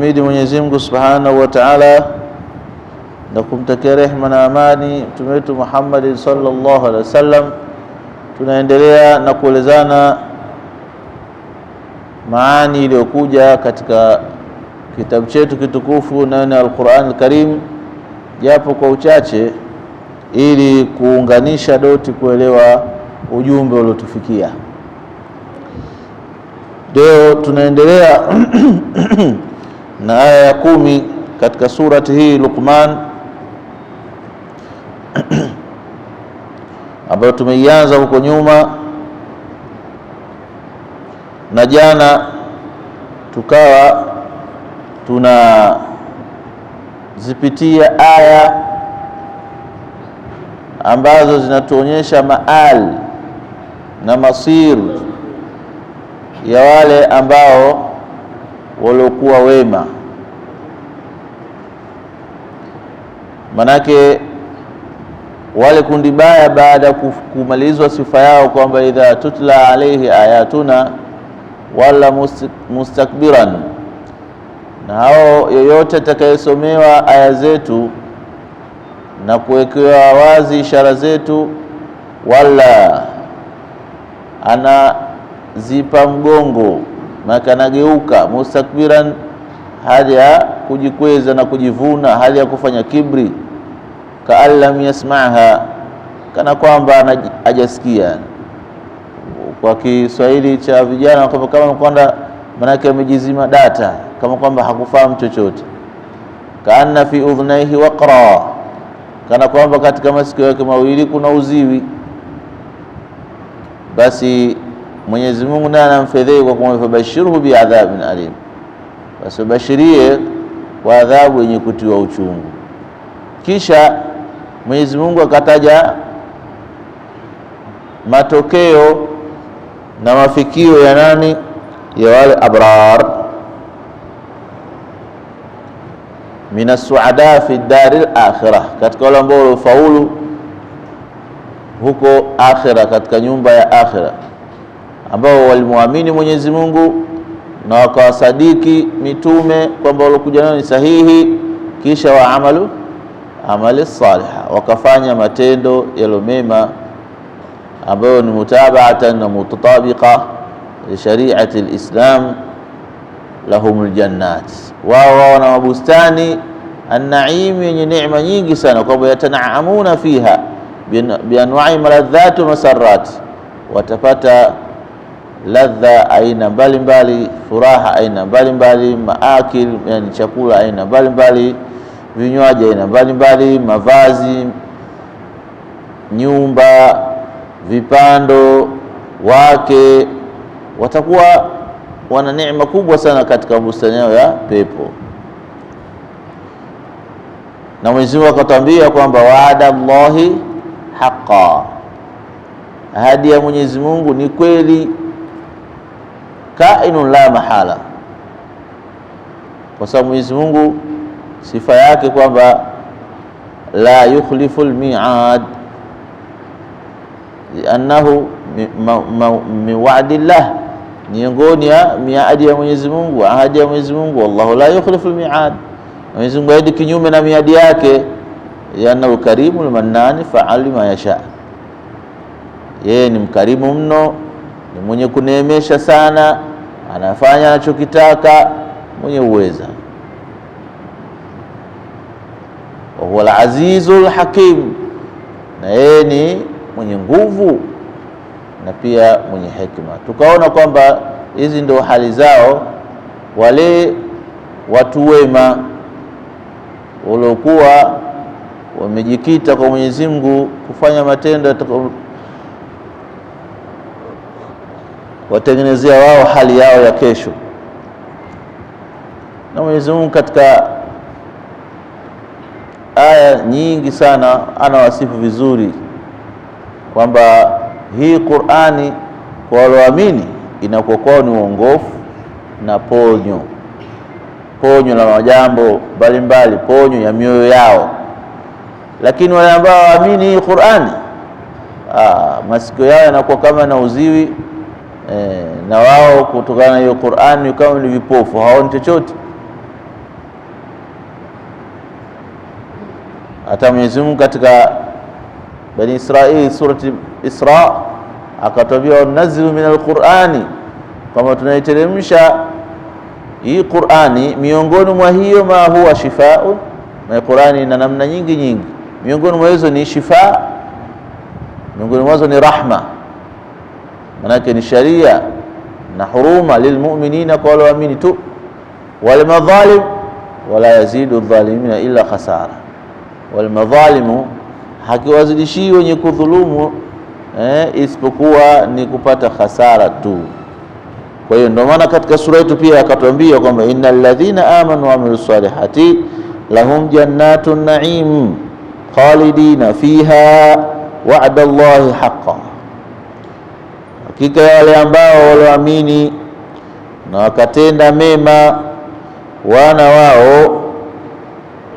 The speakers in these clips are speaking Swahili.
kumhimidi Mwenyezi Mungu Subhanahu wa Ta'ala na kumtakia rehema na amani mtume wetu Muhammad sallallahu alaihi wasallam. Tunaendelea na kuelezana maani iliyokuja katika kitabu chetu kitukufu na Al-Qur'an Al-Karim, japo kwa uchache, ili kuunganisha doti kuelewa ujumbe uliotufikia. Leo tunaendelea na aya ya 10 katika surati hii Luqman, ambayo tumeianza huko nyuma, na jana tukawa tunazipitia aya ambazo zinatuonyesha maal na masir ya wale ambao waliokuwa wema. Manake wale kundi baya, baada ya kumalizwa sifa yao kwamba idha tutla alayhi ayatuna wala mustakbiran, na hao yoyote atakayesomewa aya zetu na kuwekewa wazi ishara zetu, wala anazipa mgongo, maka anageuka, mustakbiran, hali ya kujikweza na kujivuna, hali ya kufanya kibri, ka'allam yasma'ha, kana kwamba hajasikia. Kwa Kiswahili cha vijana kama kwamba manake amejizima data, kama kwamba hakufahamu chochote. Kaanna fi udhnaihi waqra, kana kwamba katika masikio yake mawili kuna uziwi. Basi Mwenyezi Mungu naye anamfedhei kwa kumfabashiruhu bi'adhabin alim, basi bashirie kwa adhabu yenye kutiwa uchungu. Kisha Mwenyezi Mungu akataja matokeo na mafikio ya nani? Ya wale abrar, minas suada fi daril akhirah, katika wale ambao walifaulu huko akhirah, katika nyumba ya akhirah, ambao walimwamini Mwenyezi Mungu na wakawasadiki mitume kwamba walikuja nao ni sahihi, kisha waamalu amali salihah, wakafanya matendo yalomema ambayo ni mutaba'atan na mutatabiqa li shari'ati al-Islam, lahumul jannat, wao wana mabustani an-na'im yenye neema nyingi sana, kwamba yatanaamuna fiha bi anwa'i maladhat wa masarrat, watapata ladha aina mbalimbali, furaha aina mbalimbali, maakil yani chakula aina mbalimbali, vinywaji aina mbalimbali, mavazi, nyumba, vipando, wake, watakuwa wana neema kubwa sana katika bustani yao ya pepo. Na Mwenyezi Mungu akatambia kwamba wa'ada Allahi haqqan, ahadi ya Mwenyezi Mungu ni kweli, kainun la mahala, kwa sababu Mwenyezi Mungu sifa yake kwamba la yukhlifu al-mi'ad, liannahu min wa'dillah, miongoni ya miadi ya Mwenyezi Mungu, ahadi ya Mwenyezi Mungu, wallahu la yukhlifu al-mi'ad, Mwenyezi Mungu haidi kinyume na miadi yake, liannahu karimul mannan fa'al ma yasha, yeye ni mkarimu mno, ni mwenye kuneemesha sana, anafanya anachokitaka, mwenye uweza. Wa huwa al-azizul hakim, na yeye ni mwenye nguvu na pia mwenye hekima. Tukaona kwamba hizi ndio hali zao wale watu wema waliokuwa wamejikita kwa Mwenyezi Mungu kufanya matendo watengenezea wao hali yao ya kesho. Na Mwenyezi Mungu katika aya nyingi sana anawasifu vizuri kwamba hii Qur'ani kwa walioamini inakuwa kwao ni uongofu na ponyo la majambo mbalimbali, ponyo ya mioyo yao. Lakini wale ambao waamini hii Qur'ani, masikio yao yanakuwa kama na uziwi, na wao kutokana na hiyo Qur'ani kama ni vipofu, hawaoni chochote. Hata Mwenyezi Mungu katika Bani Israili surati Isra akatwambia nazilu min alqur'ani, kama tunaiteremsha hii Qur'ani miongoni mwa hiyo ma huwa shifaa'un. Na Qur'ani ina namna nyingi, miongoni mwa hizo ni shifa, miongoni mwazo ni rahma, manake ni sharia na huruma lilmu'minina, kwa wale waamini tu. Wal madhalim wala yazidu adh-dhalimina illa khasara, wal madhalimu hakiwazidishii wenye kudhulumu isipokuwa ni kupata khasara tu. Kwa hiyo ndio maana katika sura yetu pia akatuambia kwamba innal ladhina amanu wa amilus salihati lahum jannatun na'im khalidina fiha wa'da Allahi haqqan, hakika wale ambao walioamini na wakatenda mema wana wao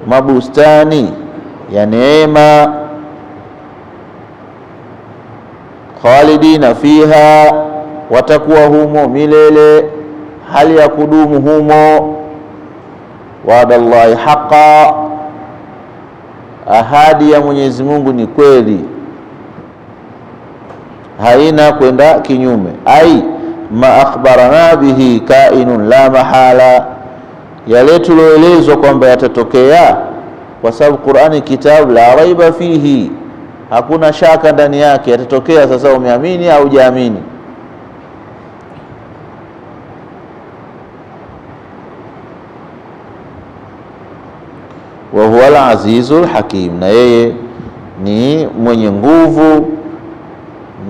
mabustani ya neema, khalidina fiha, watakuwa humo milele, hali ya kudumu humo. Wa'dallahi haqqan, ahadi ya Mwenyezi Mungu ni kweli, haina kwenda kinyume. Ai ma akhbarana bihi kainun la mahala, yale tulioelezwa kwamba yatatokea, kwa sababu Qur'ani kitabu la raiba fihi, hakuna shaka ndani yake, yatatokea. Sasa umeamini au hujaamini. Wa huwa al-azizul hakim, na yeye ni mwenye nguvu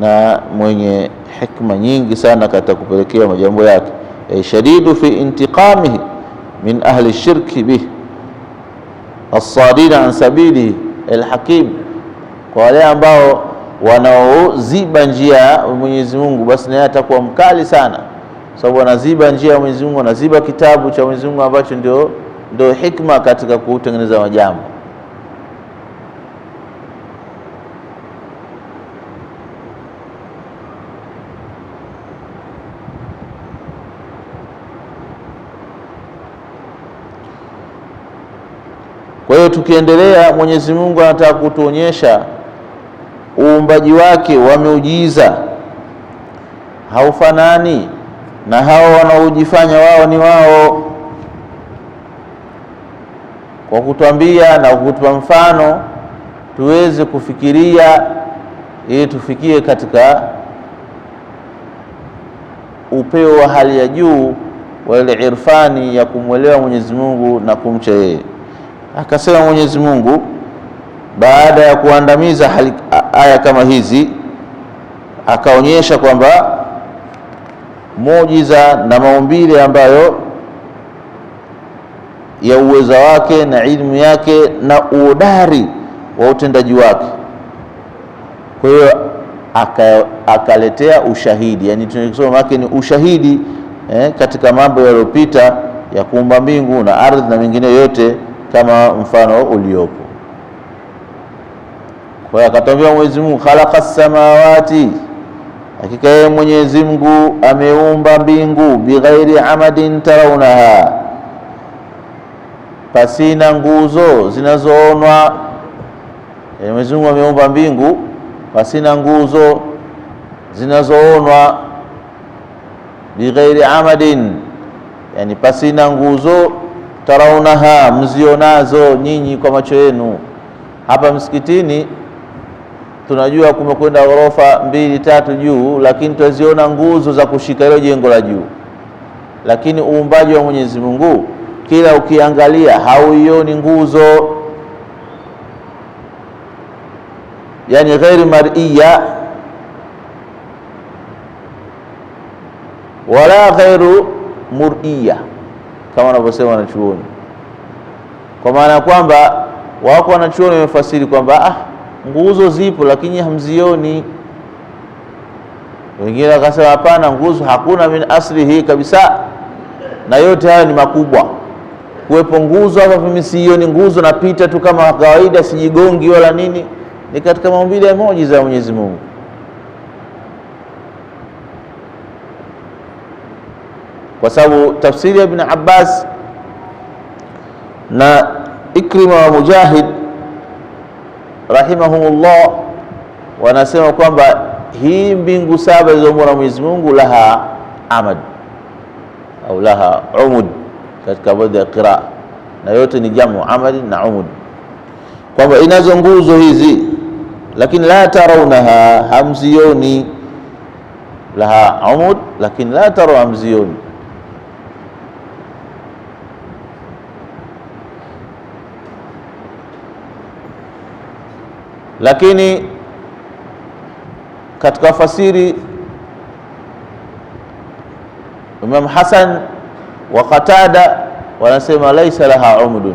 na mwenye hikma nyingi sana katika kupelekea majambo yake. Shadidu fi intiqamihi min ahli shirki bih as-sadina an sabilihi al-hakim, kwa wale ambao wanaoziba njia ya Mwenyezi Mungu, basi naye atakuwa mkali sana, sababu wanaziba njia ya Mwenyezi Mungu, wanaziba kitabu cha Mwenyezi Mungu ambacho ndio hikma katika kutengeneza majambo. Kwa hiyo tukiendelea, Mwenyezi Mungu anataka kutuonyesha uumbaji wake wa miujiza haufanani na hao wanaojifanya wao ni wao, kwa kutuambia na kutupa mfano tuweze kufikiria, ili tufikie katika upeo wa hali ya juu wa ile irfani ya kumwelewa Mwenyezi Mungu na kumcha yeye. Akasema Mwenyezi Mungu baada ya kuandamiza aya kama hizi, akaonyesha kwamba muujiza na maumbile ambayo ya uweza wake na ilmu yake na uhodari wa utendaji wake. Kwa hiyo akaletea ushahidi, yani tunasoma yake ni ushahidi katika mambo yaliyopita ya kuumba mbingu na ardhi na mengine yote kama mfano uliopo. Kwa hiyo akatambia Mwenyezi Mungu khalaqas samawati, hakika yeye Mwenyezi Mungu ameumba mbingu, bighairi amadin tarawunaha, pasina nguzo zinazoonwa. Mwenyezi Mungu ameumba mbingu pasina nguzo zinazoonwa, bighairi amadin, yani pasina nguzo, tarawunaha, mzionazo nyinyi kwa macho yenu. Hapa msikitini tunajua kumekwenda ghorofa 2 3 juu, lakini tuziona nguzo za kushika hilo jengo la juu. Lakini uumbaji wa Mwenyezi Mungu kila ukiangalia hauioni nguzo, yani ghairi mar'iyya wala ghairu mur'iyya, kama wanavyosema wanachuoni. Kwa maana kwamba wako wanachuoni wamefasiri kwamba nguzo zipo lakini hamzioni. Wengine wakasema hapana, nguzo hakuna min aslihi kabisa, na yote haya ni makubwa. Kuwepo nguzo hapa mimi sioni nguzo, napita tu kama kawaida, sijigongi wala nini, ni katika maumbile ya muujiza ya Mwenyezi Mungu. Kwa sababu tafsiri ya Ibn Abbas na Ikrima wa Mujahid rahimahumullah wanasema kwamba hii mbingu saba zilizoumbwa na Mwenyezi Mungu laha amad au laha umud katika baadhi ya qiraa, na yote ni jamu amad na umud, kwamba inazo nguzo hizi, lakini la tarawnaha, hamzioni. Laha umud lakini la taraw, hamzioni. Lakini katika fasiri Imam Hasan wa Qatada wanasema laisa laha umudun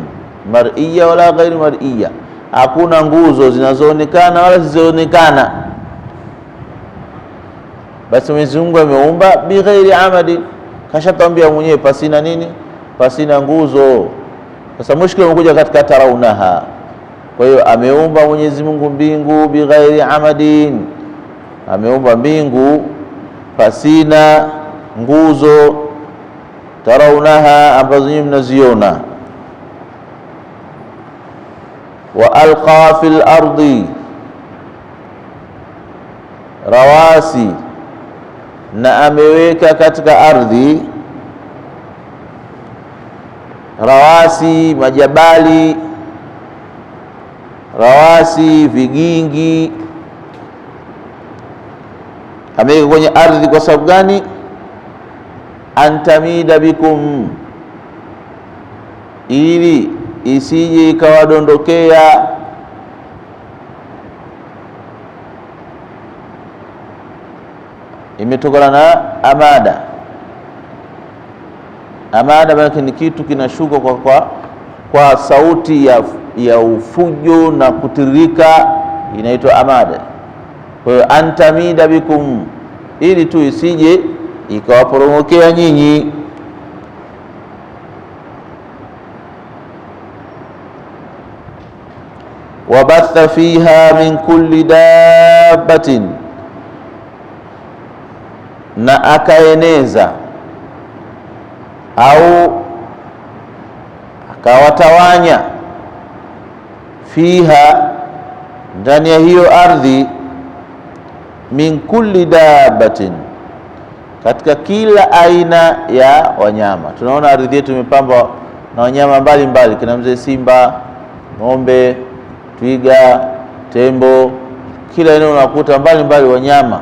mar'iyya wala ghairu mar'iyya, hakuna nguzo zinazoonekana wala zisizoonekana. Basi Mwenyezi Mungu ameumba bighairi amadi, kashatambia mwenyewe pasina nini, pasina nguzo. Sasa mushkila umekuja katika tarawunaha. Kwa hiyo ameumba Mwenyezi Mungu mbingu bighairi amadin, ameumba mbingu pasina nguzo, tarawunaha, ambazo nyinyi mnaziona. Wa alqa fil ardi rawasi, na ameweka katika ardhi rawasi, majabali, rawasi, vigingi. Ameweka kwenye ardhi kwa sababu gani? Antamida bikum, ili isije ikawadondokea. Imetokana na amada. Amada maana ni kitu kinashuka kwa sauti ya ufujo na kutiririka, inaitwa amada. Kwa hiyo antamida bikum, ili tu isije ikawaporomokea nyinyi. Wabatha fiha min kulli dabbatin, na akaeneza au akawatawanya fiha, ndani ya hiyo ardhi, min kulli dabbatin, katika kila aina ya wanyama. Tunaona ardhi yetu imepambwa na wanyama mbalimbali, kina mzee simba, ng'ombe, twiga, tembo, kila eneo unakuta mbalimbali wanyama.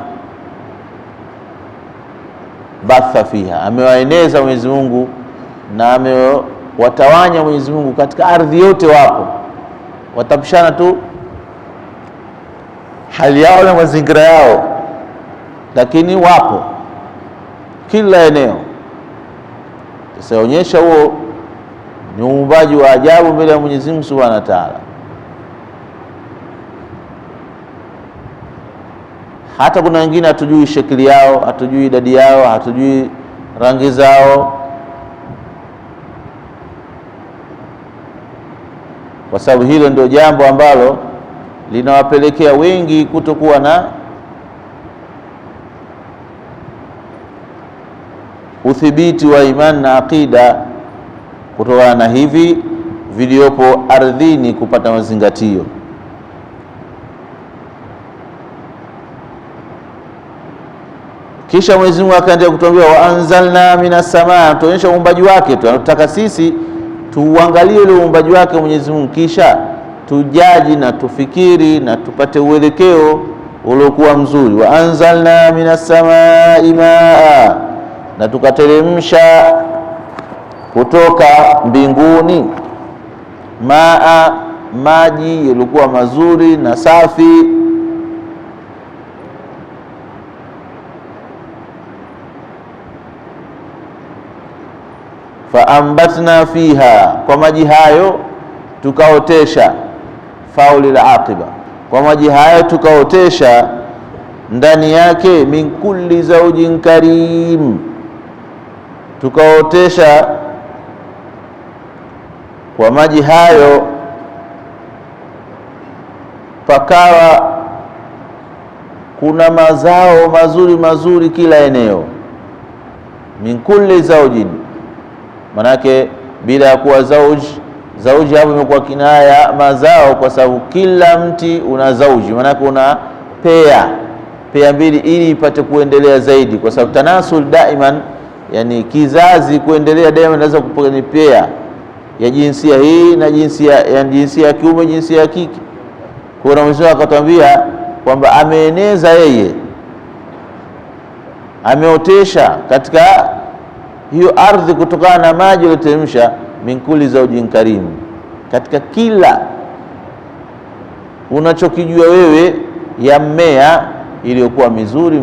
Batha fiha, amewaeneza Mwenyezi Mungu na amewatawanya Mwenyezi Mungu katika ardhi yote. Wapo watapishana tu hali yao na mazingira yao, lakini wapo kila eneo. Tusaonyesha huo ni uumbaji wa ajabu mbele ya Mwenyezi Mungu Subhanahu wa Ta'ala. Hata kuna wengine hatujui shekili yao, hatujui idadi yao, hatujui rangi zao, kwa sababu hilo ndio jambo ambalo linawapelekea wengi kutokuwa na uthibiti wa imani na akida, kutokana na hivi viliopo ardhini kupata mazingatio. Kisha Mwenyezi Mungu akaendelea kutuambia wa anzalna minas samaa, tuonyesha uumbaji wake. Tunataka sisi tuangalie ule uumbaji wake Mwenyezi Mungu, kisha tujaji na tufikiri na tupate uelekeo uliokuwa mzuri. Wa anzalna minas samaa maa, na tukateremsha kutoka mbinguni maa, maji yalikuwa mazuri na safi. Faambatna fiha, kwa maji hayo tukaotesha. Fauli la aqiba, kwa maji hayo tukaotesha ndani yake min kulli zawjin karim, tukaotesha kwa maji hayo pakawa kuna mazao mazuri mazuri kila eneo. Min kulli zawjin, manake bila ya kuwa Zauji hapo imekuwa kinaya mazao, kwa sababu kila mti una zauji, maana una pea mbili, ili ipate kuendelea zaidi, kwa sababu tanasul daiman, yani kizazi kuendelea daima, inaweza kupata ni pea ya jinsia hii na jinsia ya kiume, jinsia ya kike. Kwa hiyo Mwenyezi Mungu akatwambia kwamba ameeneza yeye, ameotesha katika hiyo ardhi kutokana na maji aliyoteremsha, min kulli zawjin karim, katika kila unachokijua wewe ya mmea iliyokuwa mizuri,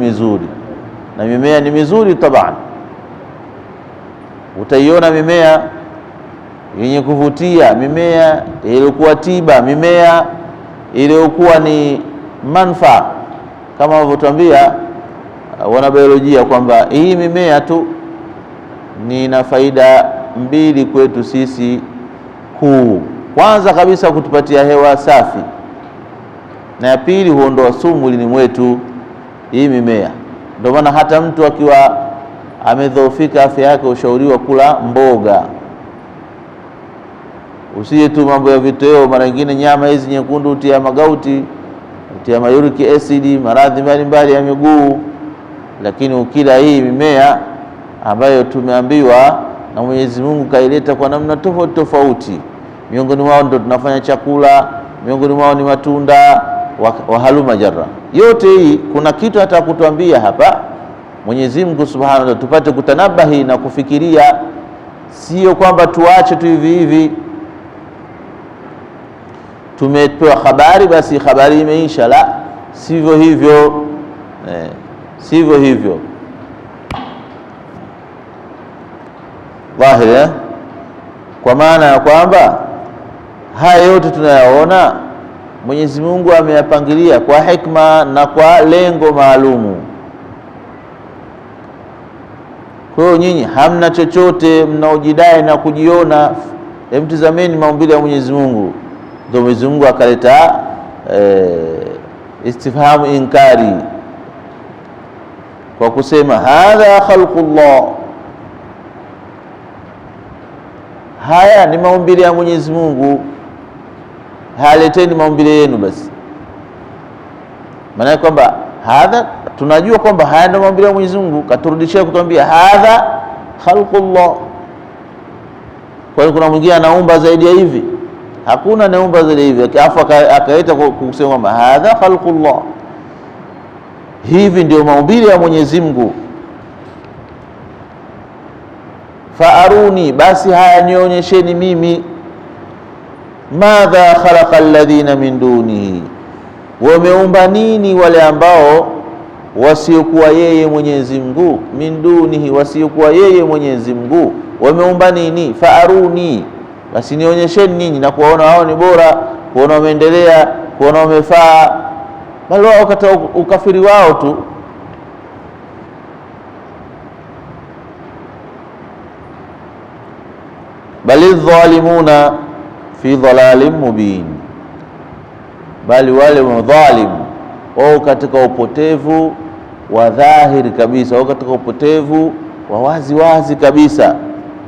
na mimea ni mizuri taban. Utaiona mimea yenye kuvutia, mimea iliyokuwa tiba, mimea iliyokuwa ni manufaa, kama wanavyotuambia wanabiolojia kwamba hii mimea tu ni na faida mbili kwetu sisi kuu. Kwanza kabisa kutupatia hewa safi, na ya pili huondoa sumu mwilini mwetu, hii mimea. Ndio maana hata mtu akiwa amedhoofika afya yake ushauriwa kula mboga, usije tu mambo ya vitoweo. Mara nyingine nyama hizi nyekundu utia magauti, utia uric acid, maradhi mbalimbali ya miguu. Lakini ukila hii mimea ambayo tumeambiwa na Mwenyezi Mungu kaileta kwa namna tofauti, miongoni mwao ndo tunafanya chakula, miongoni mwao ni matunda wa haluma jarra. Yote hii kuna kitu hata kutuambia hapa Mwenyezi Mungu Subhanahu wa Ta'ala, tupate kutanabahi na kufikiria, sio kwamba tuache tu hivi. Tumepewa habari basi habari imeisha, la sivyo hivyo, sivyo hivyo dhahiri, kwa maana ya kwamba haya yote tunayaona Mwenyezi Mungu ameyapangilia kwa hikma na kwa lengo maalumu. Kwa hiyo nyinyi hamna chochote mnaojidai na kujiona. Mtizameni maumbile ya Mwenyezi Mungu. Ndio Mwenyezi Mungu akaleta istifhamu inkari kwa kusema hadha khalqullah, haya ni maumbile ya Mwenyezi Mungu, haleteni maumbile yenu basi. Maana kwamba hadha, tunajua kwamba haya ndio maumbile ya Mwenyezi Mungu, katurudishia kutuambia hadha khalqullah. Kwa hiyo kuna mwingine anaumba zaidi ya hivi? Hakuna anaumba zaidi hivi, afu akaita kusema kwamba hadha khalqullah. Hivi ndio maumbile ya Mwenyezi Mungu. Faaruni, basi haya nionyesheni mimi, madha khalaqa alladhina min dunihi, wameumba nini wale ambao wasiokuwa yeye Mwenyezi Mungu, min dunihi, wasiokuwa yeye Mwenyezi Mungu, wameumba nini? Faaruni, basi nionyesheni ninyi, na kuwaona wao ni bora, kuona wameendelea, kuona wamefaa, bali wao kata ukafiri wao tu. Bali dhalimuna fi dhalalin mubin, bali wale madhalim wao katika upotevu wa dhahiri kabisa, wao katika upotevu wa wazi kabisa,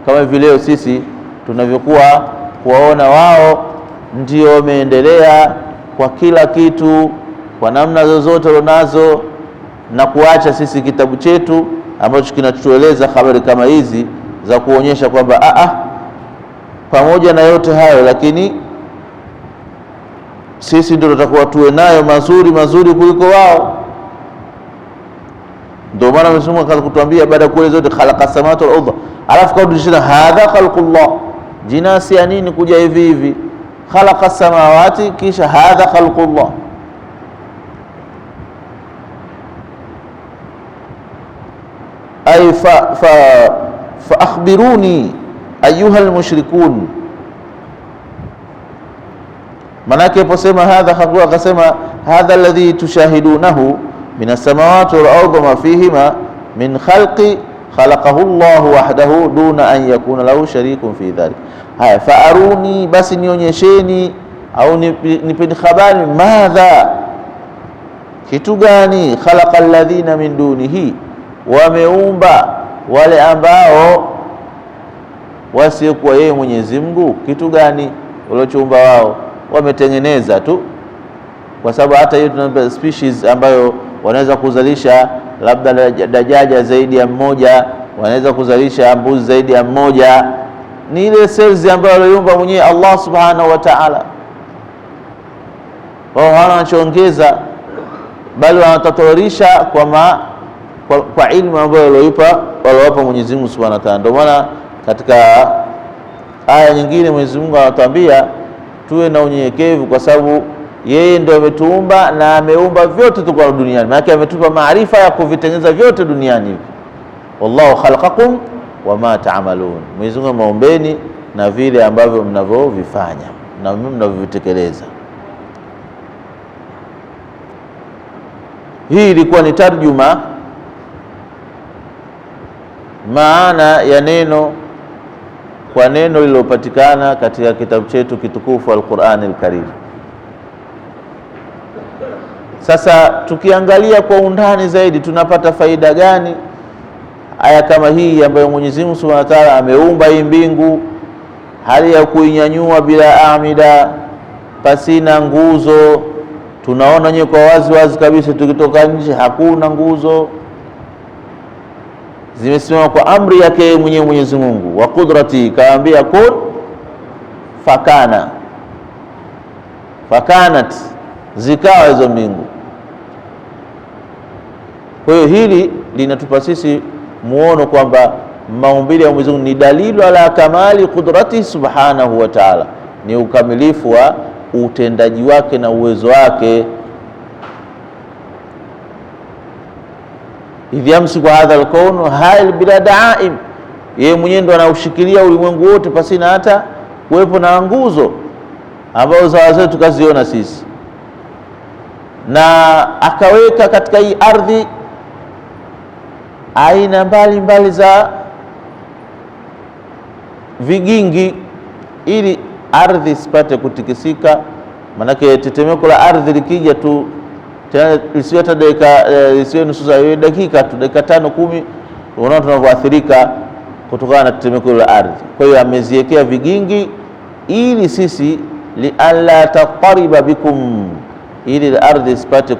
kama vile leo sisi tunavyokuwa kuwaona wao ndio wameendelea kwa kila kitu, kwa namna zozote wanazo, na kuacha sisi kitabu chetu ambacho kinatueleza habari kama hizi za kuonyesha kwamba pamoja na yote hayo, lakini sisi ndio tutakuwa tuwe nayo mazuri kuliko wao. Ndio maana Mwenyezi Mungu akaanza kutuambia baada ya kueleza zote, khalaqa samawati wal ardha, alafu kaudishina hadha khalqullah. Jinasi ya nini kuja hivi? Khalaqa samawati, kisha hadha khalqullah. Ay fa akhbiruni ayuha almushrikun. Manake posema hadha khalqullah, akasema hadha alladhi tushahidunahu min as-samawati wal ardi ma fihima min khalqi khalaqahu Allah wahdahu duna an yakuna lahu sharikun fi dhalik. Haya, faaruni, basi nionyesheni au nipeni habari, madha, kitu gani, khalaqa alladhina min dunihi, wameumba wale ambao wasiokuwa yeye Mwenyezi Mungu, kitu gani? waliochumba wao wametengeneza tu, kwa sababu hata hiyo tuna species ambayo wanaweza kuzalisha labda dajaja zaidi ya mmoja, wanaweza kuzalisha mbuzi zaidi ya mmoja. Ni ile cells ambayo aliumba mwenyewe Allah subhanahu wa ta'ala. Wao hawana wanachoongeza, bali wanatatorisha kwa ilmu ambayo waliwapa Mwenyezi Mungu subhanahu wa ta'ala. Ndio maana katika aya nyingine Mwenyezi Mungu anatuambia tuwe na unyenyekevu, kwa sababu yeye ndio ametuumba na ameumba vyote tuko duniani. Maana ametupa maarifa ya kuvitengeneza vyote duniani hivi. Wallahu khalaqakum wama ta'malun. Mwenyezi Mungu maombeni na vile ambavyo mnavyovifanya na mnavyovitekeleza. Hii ilikuwa ni tarjuma maana ya neno kwa neno lililopatikana katika kitabu chetu kitukufu Al-Qur'an Al-Karim. Sasa tukiangalia kwa undani zaidi, tunapata faida gani aya kama hii ambayo Mwenyezi Mungu Subhanahu wa Ta'ala ameumba hii mbingu hali ya kuinyanyua bila amida, pasina nguzo? Tunaona nyewe kwa wazi wazi kabisa, tukitoka nje hakuna nguzo, zimesimama kwa amri yake mwenyewe Mwenyezi Mungu. Wa qudrati, kaambia kun fakana, fakanat, zikawa hizo mbingu. Kwa hiyo hili linatupa sisi muono kwamba maumbile ya Mwenyezi Mungu ni dalilu ala kamali qudrati subhanahu wa ta'ala, ni ukamilifu wa utendaji wake na uwezo wake. Idh yamsiku hadha al-kawn hail bila da'im, yeye mwenyewe ndo anaushikilia ulimwengu wote pasina hata kuwepo na nguzo ambazo zawazo tukaziona sisi, na akaweka katika hii ardhi aina mbalimbali za vigingi ili ardhi isipate kutikisika. Manake tetemeko la ardhi likija tu tena isiwe hata dakika, isiwe nusu saa, dakika tu, dakika 5-10, unaona tunavyoathirika kutokana na tetemeko la ardhi. Kwa hiyo ameziwekea vigingi ili sisi li alla taqariba bikum, ili ardhi isipate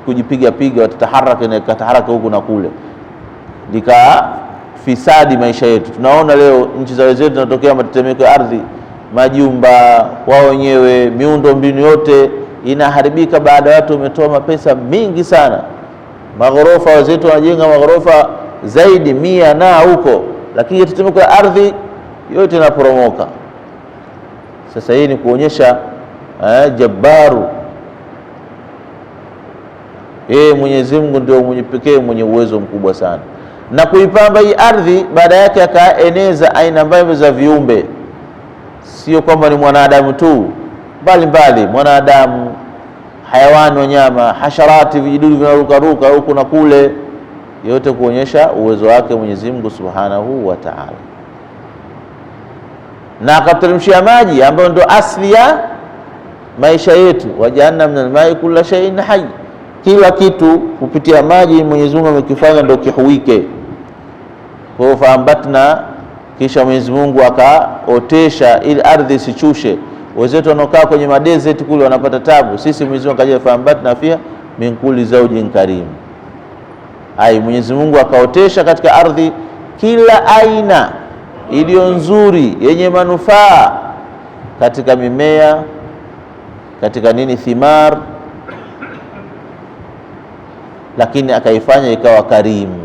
kujipiga piga, watataharaka na kataharaka huku na kule, likafisadi maisha yetu. Tunaona leo nchi za wenzetu zinatokea matetemeko ya ardhi, majumba wao wenyewe, miundo mbinu yote inaharibika baada ya watu wametoa mapesa mingi sana. Maghorofa wenzetu wanajenga maghorofa zaidi 100 na huko, lakini tetemeko la ardhi yote inaporomoka. Sasa hii ni kuonyesha Jabbaru, Mwenyezi Mungu ndio mwenye pekee mwenye uwezo mkubwa sana, na kuipamba hii ardhi. Baada yake akaeneza aina mbalimbali za viumbe, sio kwamba ni mwanadamu tu, mbalimbali, mwanadamu, hayawani, wanyama, hasharati, vijidudu vinarukaruka huku na kule, yote kuonyesha uwezo wake Mwenyezi Mungu Subhanahu wa Ta'ala. Na akateremshia maji ambayo ndio asli ya maisha yetu, wajanna minal ma'i kulla shay'in hayy, kila kitu kupitia maji Mwenyezi Mungu amekifanya ndio kihuike. Kwa hiyo faambatna, kisha Mwenyezi Mungu akaotesha ili ardhi isichushe. Wenzetu wanaokaa kwenye madesert kule wanapata tabu, sisi Mwenyezi Mungu akaja faambatna fiha min kulli zawjin karim. Mwenyezi Mungu akaotesha katika ardhi kila aina iliyo nzuri yenye manufaa, katika mimea, katika thimar, lakini akaifanya ikawa karimu,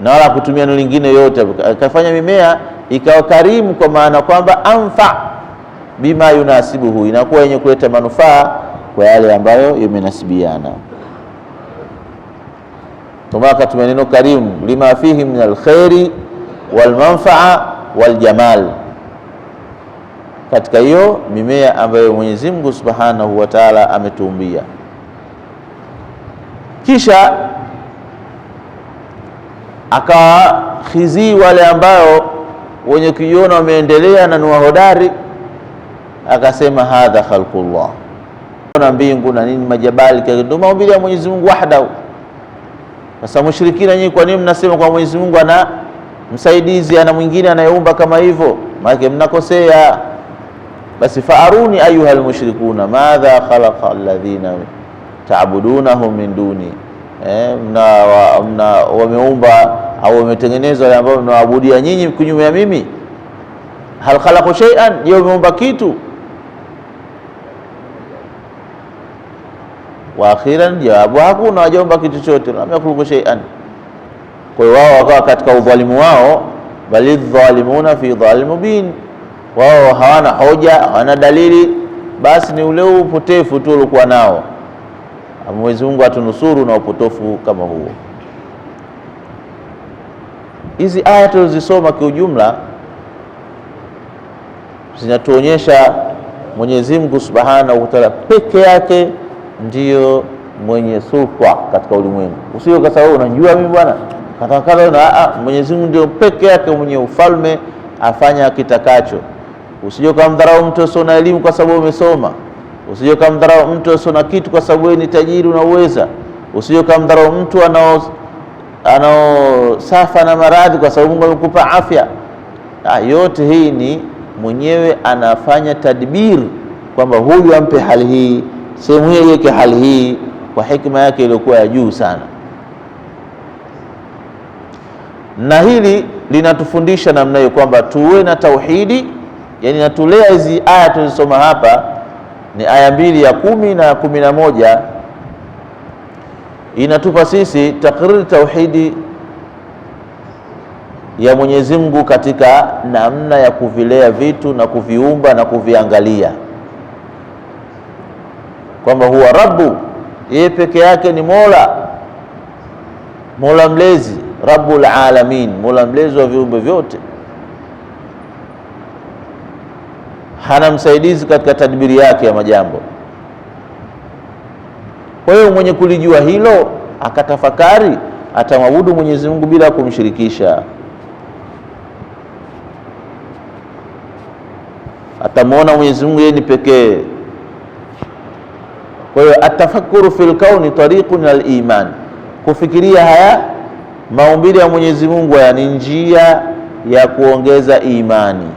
na wala kutumia neno lingine yote. Akafanya mimea ikawa karimu, kwa maana kwamba anfa bima yunasibuhu, inakuwa yenye kuleta manufaa kwa yale ambayo yamenasibiana. Kama akatumia neno karimu, lima fihi min alkhairi walmanfaa waljamal, katika hiyo mimea ambayo Mwenyezi Mungu Subhanahu wa Ta'ala ametuumbia. Kisha akawahizii wale ambao wenye kuiona wameendelea na ni wahodari, akasema hadha khalqullah, na mbingu na nini, majabali, ndio maumbile ya Mwenyezi Mungu wahdahu. Sasa mushrikina nyinyi, kwa nini mnasema kwa Mwenyezi Mungu ana msaidizi, ana mwingine anayeumba kama hivyo? Maana mnakosea. basi faaruni ayuha almushrikuna madha khalaqa alladhina ta'budunahum min duni, wameumba au wametengenezwa wale ambao mnaabudia nyinyi kinyume ya mimi. Hal khalaqu shay'an, je wameumba kitu? Wa akhiran jawabu, hakuna, hawajaumba kitu chochote. Lam yakhluqu shay'an. Kwa hiyo wao wakawa katika udhalimu wao, bali dhalimuna fi dhalim mubin, wao hawana hoja, hawana dalili, basi ni ule upotefu tu ulikuwa nao. Mwenyezi Mungu atunusuru na upotofu kama huo. Hizi aya tulizosoma kwa ujumla zinatuonyesha Mwenyezi Mungu Subhanahu wa Ta'ala peke yake ndiyo mwenye sulta katika ulimwengu. Usio kwa sababu unajua mimi bwana katakala na Mwenyezi Mungu ndio peke yake mwenye ufalme, afanya kitakacho. Usije kumdharau mtu usio na elimu kwa sababu umesoma. Usije kumdharau mtu usio na kitu kwa sababu ni tajiri unaweza. Usije kumdharau mtu safa na maradhi kwa sababu Mungu amekupa afya. Yote hii ni mwenyewe anafanya tadbir kwamba huyu ampe hali hii, sehemu hii yake hali hii, kwa hikma yake iliyokuwa ya juu sana. Na hili linatufundisha namna hiyo kwamba tuwe na tauhidi, yani natulea hizi aya tulizosoma hapa, ni aya 2 ya 10 na 11, inatupa sisi takriri tauhidi ya Mwenyezi Mungu katika namna ya kuvilea vitu na kuviumba na kuviangalia, kwamba huwa Rabbu, yeye peke yake ni Mola mlezi, Rabbul alamin, Mola mlezi wa viumbe vyote, hana msaidizi katika tadbiri yake ya majambo. Kwa hiyo mwenye kulijua hilo akatafakari, atamwabudu Mwenyezi Mungu bila kumshirikisha, atamwona Mwenyezi Mungu yeye ni pekee. Kwa hiyo atafakuru fil kauni tariqun al iman, kufikiria haya maumbile ya Mwenyezi Mungu ni njia ya kuongeza imani.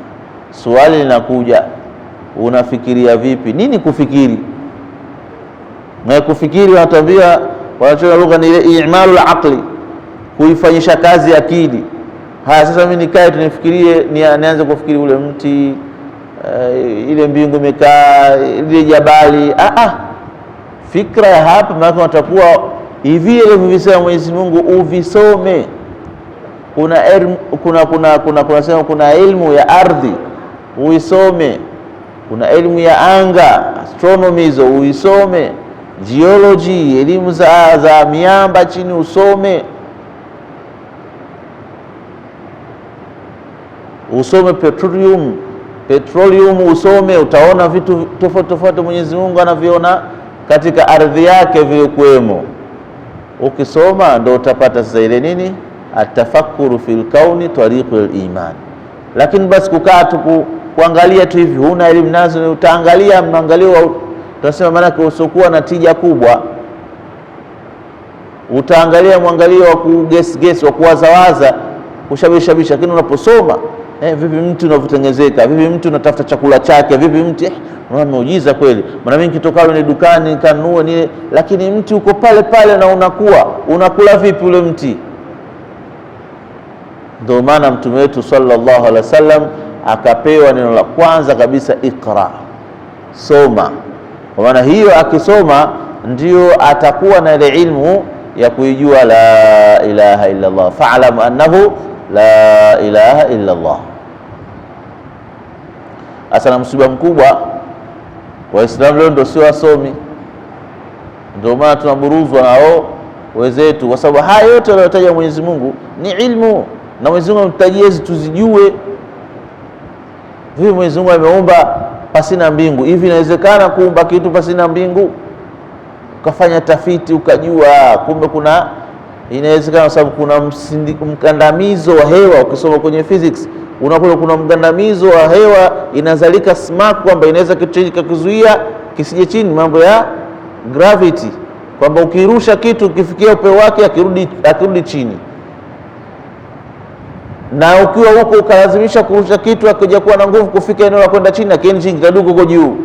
Swali linakuja, unafikiria vipi? Nini kufikiri? Na kufikiri wanatambia wanachona lugha ni ile i'malul aqli, kuifanyisha kazi akili. Sasa mimi nikae tunifikirie, nianze kufikiri ule mti, ile mbingu imekaa, ile jabali. Fikra ya hapa maana unatakuwa hivi ilivyovisema Mwenyezi Mungu uvisome. Kuna elimu ya ardhi uisome, kuna elimu ya anga astronomy hizo uisome, geology elimu za miamba chini usome petroleum usome, utaona vitu tofauti tofauti Mwenyezi Mungu anaviona katika ardhi yake vilikuwemo. Ukisoma ndio utapata sasa ile nini, atafakuru fil kauni tariqul iman. Lakini basi kukaa tu kuangalia tu hivi, huna elimu nazo, utaangalia mwangalio, tunasema maana usiokuwa na tija kubwa. Utaangalia mwangalio wa kuguess wa kuwazawaza, kushabishabisha. Lakini unaposoma vipi mtu unavyotengenezeka, vipi mtu unatafuta chakula chake, vipi mtu unaona muujiza kweli. Maana mimi nikitoka ni dukani nikanunue nile, lakini mti uko pale pale na unakula vipi ule mti? Ndio maana mtume wetu sallallahu alaihi wasallam akapewa neno la kwanza kabisa, ikra, soma. Kwa maana hiyo akisoma ndio atakuwa na ile ilmu ya kuijua la ilaha illa Allah, fa'lam annahu la ilaha illa Allah. Asana msiba mkubwa Waislamu leo ndio sio wasomi. Ndio maana tunaburuzwa nao wenzetu, kwa sababu haya yote aliyotaja Mwenyezi Mungu ni ilmu, na Mwenyezi Mungu amtajie tuzijue. Hivi Mwenyezi Mungu ameumba pasina mbingu, hivi inawezekana kuumba kitu pasina mbingu? Ukafanya tafiti ukajua kumbe inawezekana, kwa sababu kuna mkandamizo wa hewa. Ukisoma kwenye physics unakuwa kuna mgandamizo wa hewa inazalika smack, kwamba inaweza kitu kuzuia kisije chini, mambo ya gravity, kwamba ukirusha kitu kifikia upeo wake akirudi chini. na ukiwa huko ukalazimisha kurusha kitu akija kuwa na nguvu kufika eneo la kwenda chini, akieni chini kitaduka huko juu.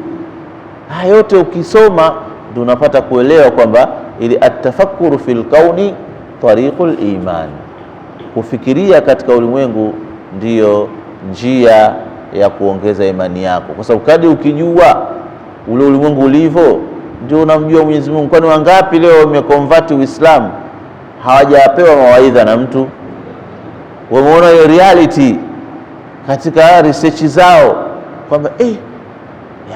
Haya yote ukisoma ndio unapata kuelewa kwamba ili atafakuru fil kauni tariqul iman, kufikiria katika ulimwengu ndiyo njia ya kuongeza imani yako, kwa sababu kadri ukijua ule ulimwengu ulivyo ndio unamjua Mwenyezi Mungu. Kwani wangapi leo wameconvert Uislamu hawajapewa mawaidha na mtu, wameona hiyo reality katika research zao kwamba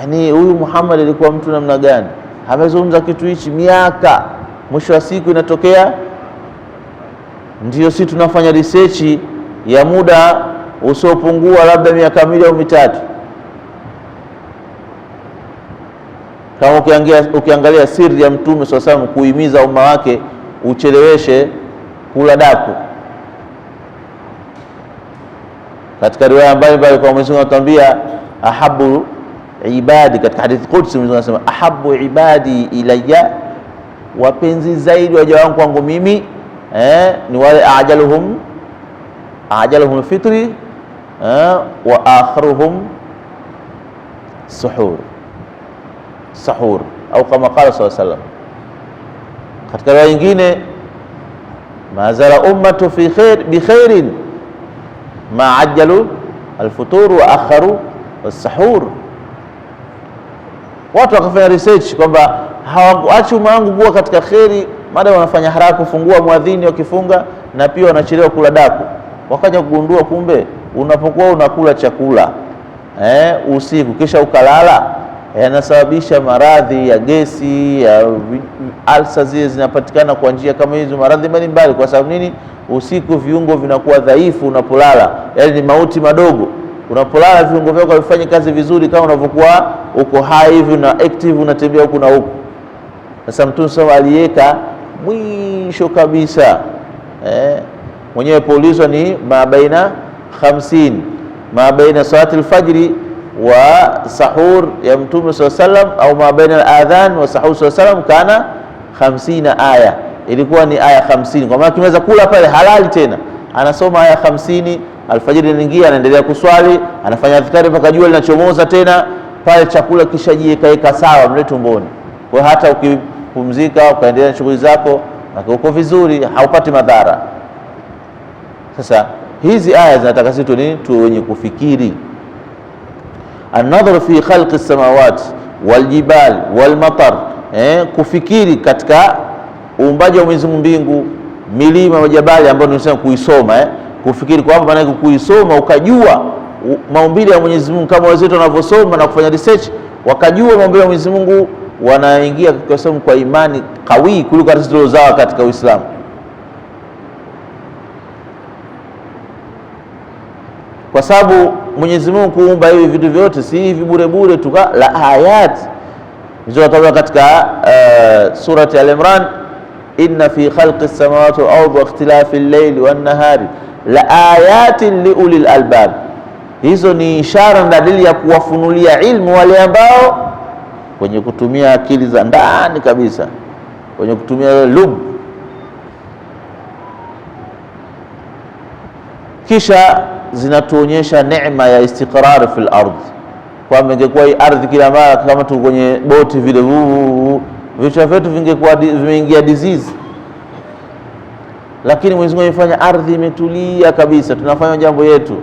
yani huyu Muhammad alikuwa mtu namna gani, amezungumza kitu hichi miaka, mwisho wa siku inatokea ndio sisi tunafanya research ya muda usiopungua labda miaka miwili au mitatu. Kama ukiangalia siri ya Mtume SAW kuhimiza umma wake ucheleweshe kula daku, katika riwaya mbalimbali kwa Mwenyezi Mungu anatuambia ahabu ibadi, katika hadithi Qudsi Mwenyezi Mungu anasema ahabu ibadi ilayya, wapenzi zaidi waja wangu kwangu mimi ni wale ajaluhum fitri wa akhiruhum sahur au kama qala sallallahu alaihi wasallam. Katika riwaya nyingine ma zala ummatu fi khair bi khairin ma ajjalu alfutur wa akharu as-sahur. Watu wakafanya research kwamba hawaachi umma wangu kuwa katika khairi maada wanafanya haraka kufungua muadhini wakifunga, na pia wanachelewa kula daku. Wakaja kugundua kumbe unapokuwa unakula chakula usiku kisha ukalala, yanasababisha maradhi ya gesi, ya alsa zile zinapatikana kwa njia kama hizo, maradhi mbalimbali. Kwa sababu nini? Usiku viungo vinakuwa dhaifu unapolala, yani ni mauti madogo. Unapolala viungo vyako havifanye kazi vizuri kama unavyokuwa uko hai hivi na active, unatembea huku na huku. Sasa Mtume SAW aliweka mwisho kabisa mwenyewe poulizwa ni mabaina 50, mabaina salati al-fajri wa sahur ya Mtume SAW au mabaina al-adhan wa sahur SAW kana 50 aya, ilikuwa ni aya 50. Kwa maana kimeweza kula pale halali, tena anasoma aya 50, alfajiri inaingia, anaendelea kuswali, anafanya adhkari mpaka jua linachomoza tena pale, chakula kisha jiweka sawa mle tumboni. Kwa hata ukipumzika ukaendelea na shughuli zako na uko vizuri, haupati madhara. Sasa hizi aya zinataka sisi tu wenye kufikiri. An-nadhru fi khalqi as-samawati wal-jibal wal-matar, kufikiri katika uumbaji wa Mwenyezi Mungu, mbingu, milima, majabali ambayo tunasema kuisoma. Kufikiri kwamba maana kuisoma ukajua maumbile ya Mwenyezi Mungu, kama wenzetu wanavyosoma na kufanya research wakajua maumbile ya Mwenyezi Mungu, wanaingia katika somo kwa imani kawi kuliko sisi tulizozao katika Uislamu. Kwa sababu Mwenyezi Mungu kuumba hivi vitu vyote si hivi bure bure tu, la ayat zilizotajwa katika surati Al-Imran, inna fi khalqi as-samawati wal ardi wa ikhtilafi al-layli wan nahari la ayatin li ulil albab. Hizo ni ishara na dalili ya kuwafunulia ilmu wale ambao wenye kutumia akili za ndani kabisa, wenye kutumia lub. Kisha zinatuonyesha neema ya istiqrar fil ardh, kwamba ingekuwa hii ardhi kila mara kama tu kwenye boti vile vichwa vyetu vingekuwa vimeingia disease, lakini Mwenyezi Mungu amefanya ardhi imetulia kabisa, tunafanya jambo yetu.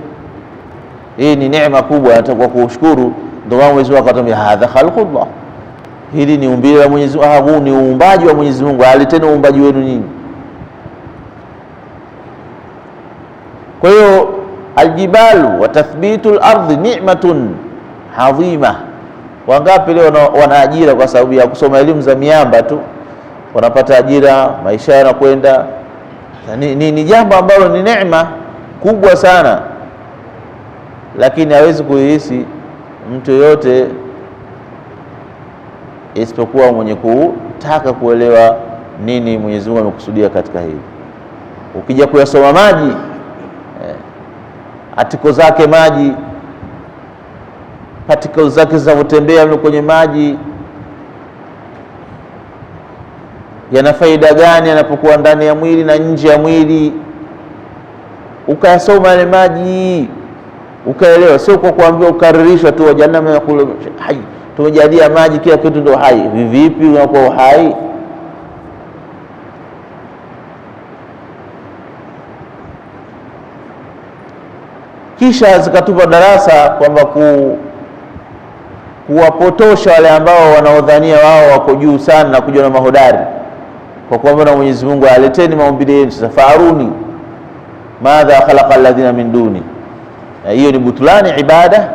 Hii ni neema kubwa, natakuwa kushukuru. Ndio maana Mwenyezi Mungu akatambia hadha khalqullah, hili ni umbile la Mwenyezi Mungu, huu ni uumbaji wa Mwenyezi Mungu, alitena uumbaji wenu nyinyi. Kwa hiyo aljibalu wa tathbitul ardhi ni'matun adhima. Wangapi leo wana ajira kwa sababu ya kusoma elimu za miamba tu, wanapata ajira, maisha yanakwenda. Ni jambo ambalo ni neema kubwa sana, lakini hawezi kuihisi mtu yote isipokuwa mwenye kutaka kuelewa nini Mwenyezi Mungu amekusudia katika hili. Ukija kuyasoma maji, atiko zake maji, particles zake zinazotembea kwenye maji yana faida gani yanapokuwa ndani ya mwili na nje ya mwili, ukayasoma yale maji ukaelewa, sio kwa kuambiwa ukaririshwa tu jahannam ya kula hai, tumejalia maji kila kitu ndio hai. Vipi unakuwa hai? Kisha zikatupa darasa kwamba kuwapotosha wale ambao wanaodhania wao wako juu sana na kujua na mahodari, kwa kuomba na Mwenyezi Mungu aleteni maumbile yenu sasa, faruni madha khalaqa alladhina min duni. Hiyo ni butlani ibada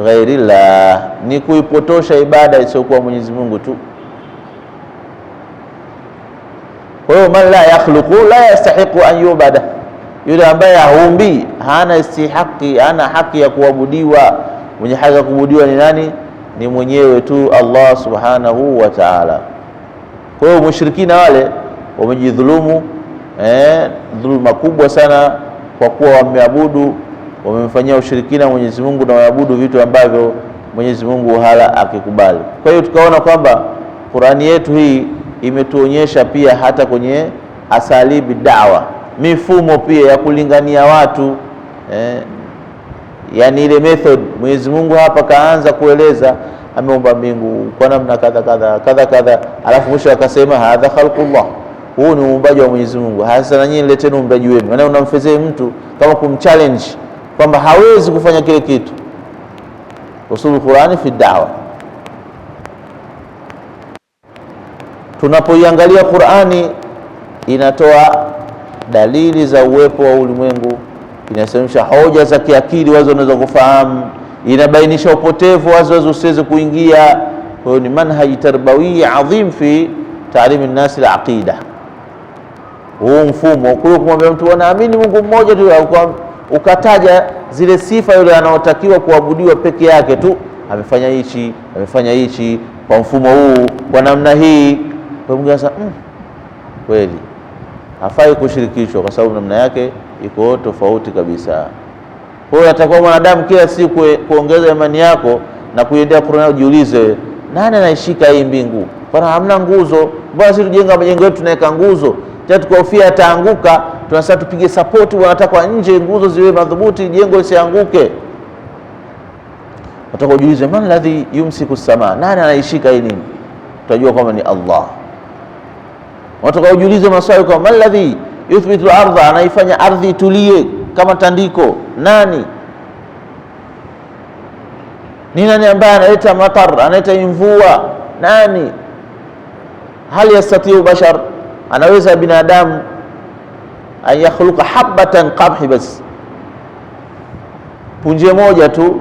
ghairillah, ni kuipotosha ibada isiyokuwa Mwenyezi Mungu tu. Kwa hiyo man la yakhluqu la yastahiqu an yubada, yule ambaye haumbi hana istihaqi, hana haki ya kuabudiwa. Mwenye haki ya kuabudiwa ni nani? Ni mwenyewe tu Allah subhanahu wa ta'ala. Kwa hiyo mushrikina wale wamejidhulumu dhuluma kubwa sana, kwa kuwa wameabudu, wamemfanyia ushirikina Mwenyezi Mungu na waabudu vitu ambavyo Mwenyezi Mungu hala akikubali. Kwa hiyo tukaona kwamba Qur'ani yetu hii imetuonyesha pia hata kwenye asalibi da'wa, mifumo pia ya kulingania watu yani ile method. Mwenyezi Mungu hapa kaanza kueleza ameumba mbingu kwa namna kadha kadha kadha kadha, alafu mwisho akasema hadha khalqullah, huu ni uumbaji wa Mwenyezi Mungu. Hasa na nyinyi leteni uumbaji wenu. Maana unamfezea mtu kama kumchallenge kwamba hawezi kufanya kile kitu. Usul Qur'ani fi da'wa. Tunapoiangalia Qur'ani inatoa dalili za uwepo wa ulimwengu, inasemesha hoja za kiakili wazo wanaweza kufahamu, inabainisha upotevu wazo usiweze kuingia. Kwa hiyo ni manhaji tarbawi adhim fi ta'lim an-nas al-aqida. Huu mfumo kwa kumwambia mtu anaamini Mungu mmoja tu, ukataja zile sifa yule anaotakiwa kuabudiwa peke yake tu, amefanya hichi, amefanya hichi kwa mfumo huu, kwa namna hii, kwa Mungu sasa kweli hafai kushirikishwa, kwa sababu namna yake iko tofauti kabisa. Kwa hiyo atakuwa mwanadamu kila siku kuongeza imani yako na kuiendea Qur'an, ujiulize nani anaishika hii mbingu? Bwana hamna nguzo. Bwana sisi tujenga majengo yetu tunaweka nguzo, tena tukahofia ataanguka, tunasema tupige support, wanataka nje nguzo ziwe madhubuti, jengo lisianguke. Utakojiulize man ladhi yumsiku samaa, nani anaishika hii nini? Tutajua kwamba ni Allah. Utakaojiulize maswali kama man ladhi yuthbitu ardha, anaifanya ardhi itulie kama tandiko, nani? Ni nani ambaye analeta matar, analeta mvua, nani? Hal yastatiu bashar, anaweza binadamu an yakhluqa habatan qamhi, bas punje moja tu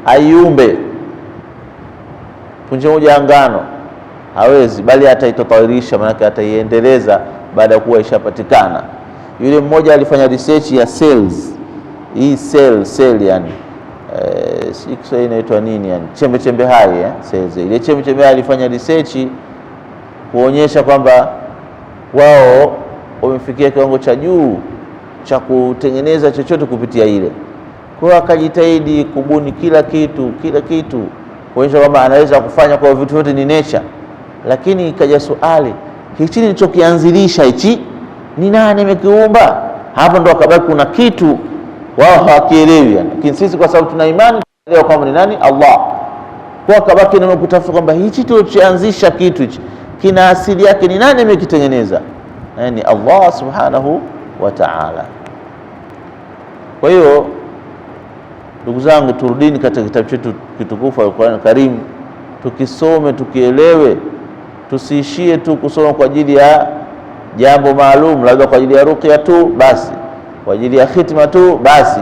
aiumbe, punje moja ya ngano? Hawezi, bali ataitatawirisha, maana ataiendeleza baada ya kuwa ishapatikana. Yule mmoja alifanya research ya cells, hii cell yani sio inaitwa nini, yani chembe chembe hai cells. Ile chembe chembe hai alifanya research kuonyesha kwamba wao wamefikia kiwango cha juu cha kutengeneza chochote kupitia ile. Kwa hiyo akajitahidi kubuni kila kitu kuonyesha kwamba anaweza kufanya, kwa vitu vyote ni nature. Lakini ikaja swali, hichi nilichokianzilisha hichi ni nani amekiumba? Hapo ndo akabaki kuna kitu wao hawakielewi yani. Lakini sisi kwa sababu tuna imani leo kwamba ni nani? Allah. Kwa akabaki na kutafuta kwamba hichi tulichoanzisha kitu hichi kina asili yake ni nani amekitengeneza? Yani Allah subhanahu wa ta'ala. Kwa hiyo ndugu zangu, turudini katika kitabu chetu kitukufu Al-Qur'an Karim, tukisome tukielewe, tusiishie tu kusoma kwa ajili ya jambo maalum, labda kwa ajili ya ruqya tu basi, kwa ajili ya khitma tu basi,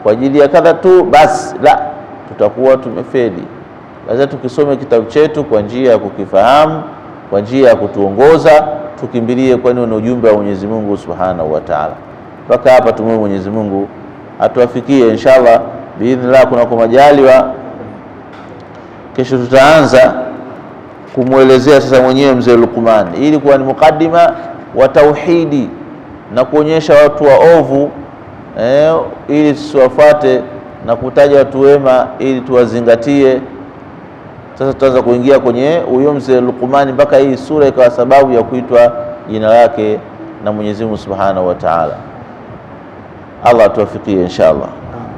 kwa ajili ya kadha tu basi. La, tutakuwa tumefeli. Lazima tukisome kitabu chetu kwa njia ya kukifahamu, kwa njia ya kutuongoza, tukimbilie kwani ni ujumbe wa Mwenyezi Mungu Subhanahu wa Ta'ala. Mpaka hapa tumwombe Mwenyezi Mungu atuafikie inshallah biidhnillah. Kuna kwa majaliwa kesho tutaanza kumuelezea sasa mwenyewe mzee Luqman, ili kuwa ni mukaddima wa tauhidi na kuonyesha watu waovu ili tusiwafuate, na kutaja watu wema ili tuwazingatie. Sasa tutaanza kuingia kwenye huyo mzee Luqman mpaka hii sura ikawa sababu ya kuitwa jina lake na Mwenyezi Mungu Subhanahu wa Ta'ala. Allah atuwafikie insha Allah.